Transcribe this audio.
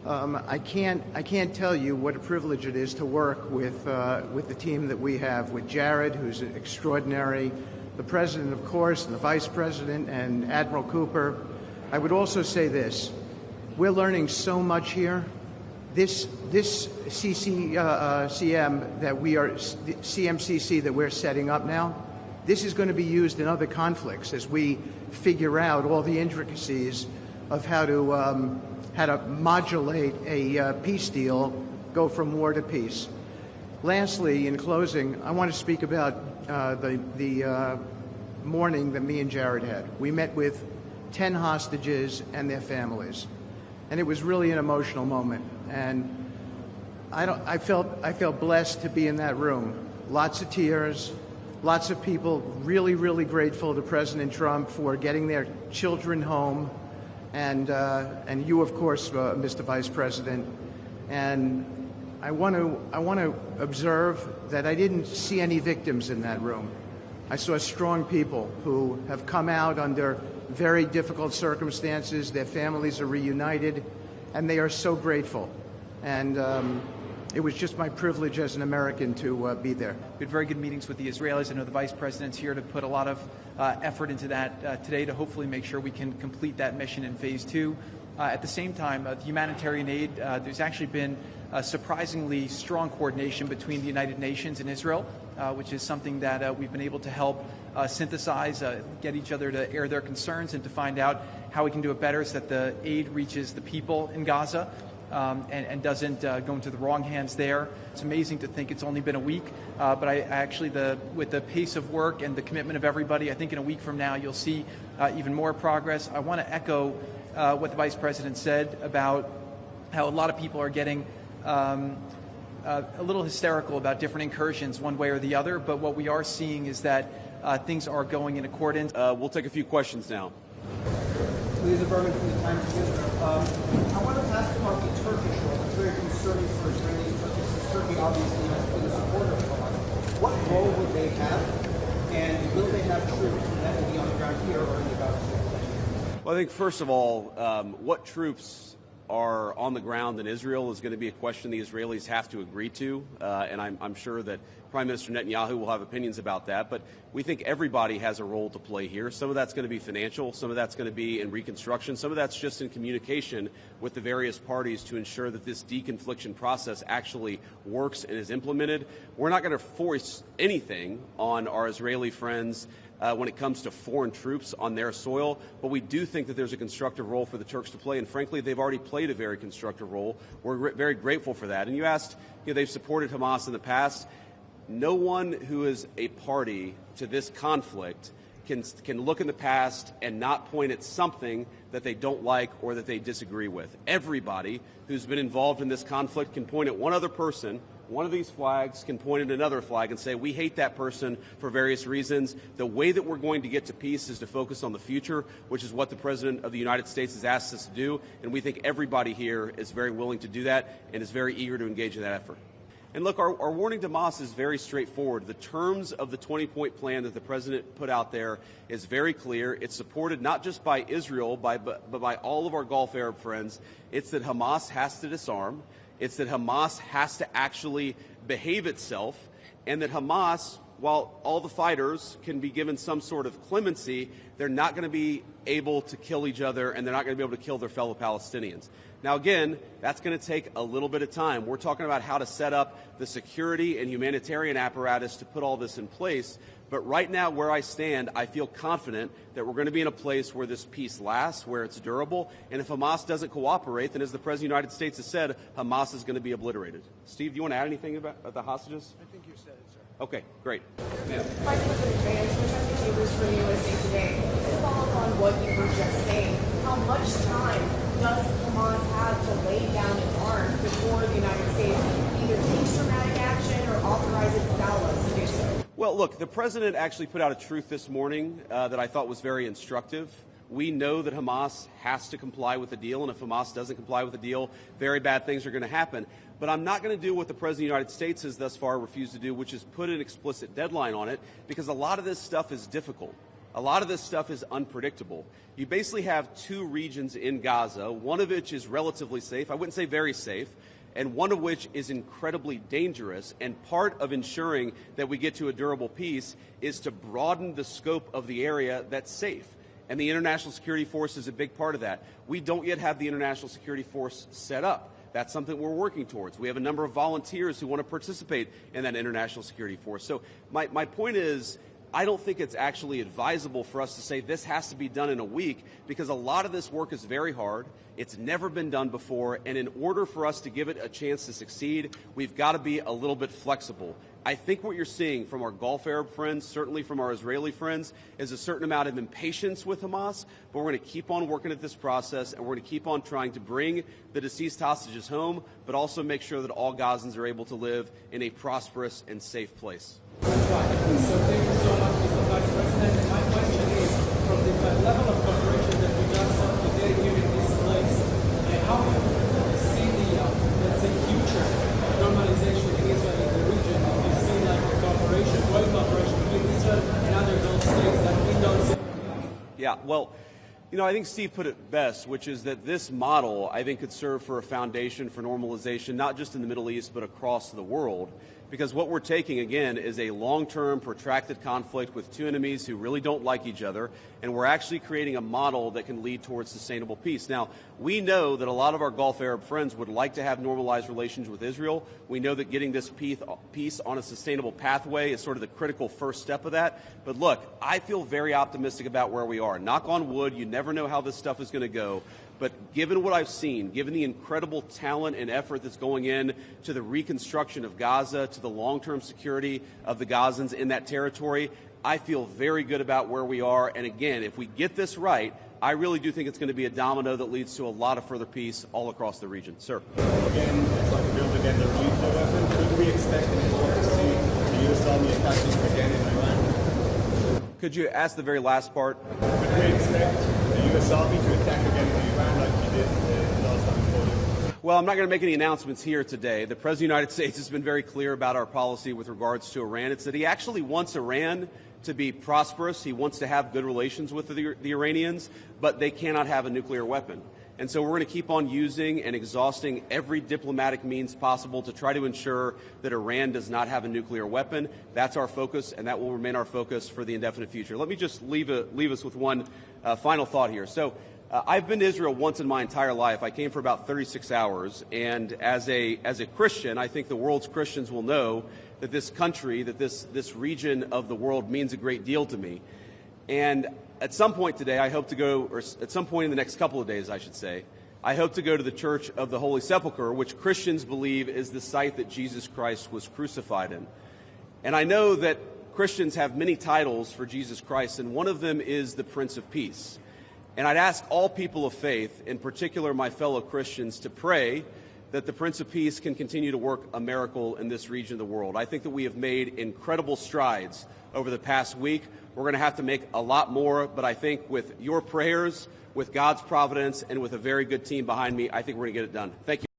I can't tell you what a privilege it is to work with the team that we have, with Jared, who's extraordinary, the President, of course, and the Vice President, and Admiral Cooper. I would also say this. We're learning so much here. This CMCC that we're setting up now, this is going to be used in other conflicts as we figure out all the intricacies of how to modulate a peace deal, go from war to peace. Lastly, in closing, I want to speak about the morning that me and Jared had. We met with 10 hostages and their families, and it was really an emotional moment. And I felt blessed to be in that room. Lots of tears, lots of people really, really grateful to President Trump for getting their children home, and you, of course, Mr. Vice President. And I want to observe that I didn't see any victims in that room. I saw strong people who have come out under very difficult circumstances. Their families are reunited, and they are so grateful. And it was just my privilege as an American to be there. We had very good meetings with the Israelis. I know the Vice President's here to put a lot of effort into that today to hopefully make sure we can complete that mission in Phase 2. At the same time, the humanitarian aid, there's actually been surprisingly strong coordination between the United Nations and Israel, which is something that we've been able to help synthesize, get each other to air their concerns and to find out how we can do it better so that the aid reaches the people in Gaza. And doesn't go into the wrong hands there. It's amazing to think it's only been a week, but I actually, with the pace of work and the commitment of everybody, I think in a week from now you'll see even more progress. I want to echo what the Vice President said about how a lot of people are getting a little hysterical about different incursions one way or the other, but what we are seeing is that things are going in accordance. We'll take a few questions now. Lisa Berman from the Times of Israel. I want to ask about the Turkish role. It's very concerning for Israelis, since Turkey obviously has been a supporter of Hamas. What role would they have, and will they have troops that will be on the ground here or in the Gaza Strip? Well, I think, first of all, what troops are on the ground in Israel is going to be a question the Israelis have to agree to, and I'm sure that Prime Minister Netanyahu will have opinions about that, but we think everybody has a role to play here. Some of that's going to be financial, some of that's going to be in reconstruction, some of that's just in communication with the various parties to ensure that this deconfliction process actually works and is implemented. We're not going to force anything on our Israeli friends when it comes to foreign troops on their soil, but we do think that there's a constructive role for the Turks to play, and frankly, they've already played a very constructive role. We're very grateful for that. And you asked, they've supported Hamas in the past. No one who is a party to this conflict can look in the past and not point at something that they don't like or that they disagree with. Everybody who's been involved in this conflict can point at one other person. One of these flags can point at another flag and say, we hate that person for various reasons. The way that we're going to get to peace is to focus on the future, which is what the President of the United States has asked us to do. And we think everybody here is very willing to do that and is very eager to engage in that effort. And look, our warning to Hamas is very straightforward. The terms of the 20-point plan that the President put out there is very clear. It's supported not just by Israel, but by all of our Gulf Arab friends. It's that Hamas has to disarm. It's that Hamas has to actually behave itself, and that Hamas, while all the fighters can be given some sort of clemency, they're not going to be able to kill each other, and they're not going to be able to kill their fellow Palestinians. Now, again, that's going to take a little bit of time. We're talking about how to set up the security and humanitarian apparatus to put all this in place. But right now, where I stand, I feel confident that we're going to be in a place where this peace lasts, where it's durable. And if Hamas doesn't cooperate, then as the President of the United States has said, Hamas is going to be obliterated. Steve, do you want to add anything about the hostages? I think you said it, sir. Okay, great. Vice President Vance, Protesting Neighbors from the USA Today. To follow up on what you were just saying, how much time does Hamas have to lay down its arms before the United States either takes dramatic action or authorizes its allies to do so? Well, look, the President actually put out a truth this morning that I thought was very instructive. We know that Hamas has to comply with the deal, and if Hamas doesn't comply with the deal, very bad things are going to happen. But I'm not going to do what the President of the United States has thus far refused to do, which is put an explicit deadline on it, because a lot of this stuff is difficult. a lot of this stuff is unpredictable. You basically have two regions in Gaza, one of which is relatively safe, I wouldn't say very safe, and one of which is incredibly dangerous. And part of ensuring that we get to a durable peace is to broaden the scope of the area that's safe. And the International Security Force is a big part of that. We don't yet have the International Security Force set up. That's something we're working towards. We have a number of volunteers who want to participate in that International Security Force. So my point is, I don't think it's actually advisable for us to say this has to be done in a week, because a lot of this work is very hard. It's never been done before, and in order for us to give it a chance to succeed, we've got to be a little bit flexible. I think what you're seeing from our Gulf Arab friends, certainly from our Israeli friends, is a certain amount of impatience with Hamas, but we're going to keep on working at this process, and we're going to keep on trying to bring the deceased hostages home, but also make sure that all Gazans are able to live in a prosperous and safe place. So thank you so much, Mr. Vice President. My question is, from the level of cooperation that we just saw today here in this place, how do you see the, let's say, future of normalization in Israel in the region? Do you see like a cooperation, growing cooperation between Israel and other Gulf states that we don't see? Yeah, well, you know, I think Steve put it best, which is that this model, I think, could serve for a foundation for normalization, not just in the Middle East, but across the world. Because what we're taking, again, is a long-term, protracted conflict with two enemies who really don't like each other, and we're actually creating a model that can lead towards sustainable peace. Now, we know that a lot of our Gulf Arab friends would like to have normalized relations with Israel. We know that getting this peace on a sustainable pathway is sort of the critical first step of that. But look, I feel very optimistic about where we are. Knock on wood, you never know how this stuff is going to go. But given what I've seen, given the incredible talent and effort that's going in to the reconstruction of Gaza, to the long-term security of the Gazans in that territory, I feel very good about where we are. And again, if we get this right, I really do think it's going to be a domino that leads to a lot of further peace all across the region. Sir. Again, it's like build again the nuclear weapon. Could we expect in the to see the U.S. Army attacking again in Iran? Could you ask the very last part? Could we expect the U.S. Army to attack again in Iran like we did last time before you? Well, I'm not going to make any announcements here today. The President of the United States has been very clear about our policy with regards to Iran. It's that he actually wants Iran to be prosperous. He wants to have good relations with the Iranians, but they cannot have a nuclear weapon. And so we're going to keep on using and exhausting every diplomatic means possible to try to ensure that Iran does not have a nuclear weapon. That's our focus, and that will remain our focus for the indefinite future. Let me just leave us with one final thought here. So I've been to Israel once in my entire life. I came for about 36 hours, and as a Christian, I think the world's Christians will know that this country, that this region of the world means a great deal to me. And at some point today, I hope to go, or at some point in the next couple of days, I should say, I hope to go to the Church of the Holy Sepulchre, which Christians believe is the site that Jesus Christ was crucified in. And I know that Christians have many titles for Jesus Christ, and one of them is the Prince of Peace. And I'd ask all people of faith, in particular my fellow Christians, to pray that the Prince of Peace can continue to work a miracle in this region of the world. I think that we have made incredible strides over the past week. We're going to have to make a lot more, but I think with your prayers, with God's providence, and with a very good team behind me, I think we're going to get it done. Thank you.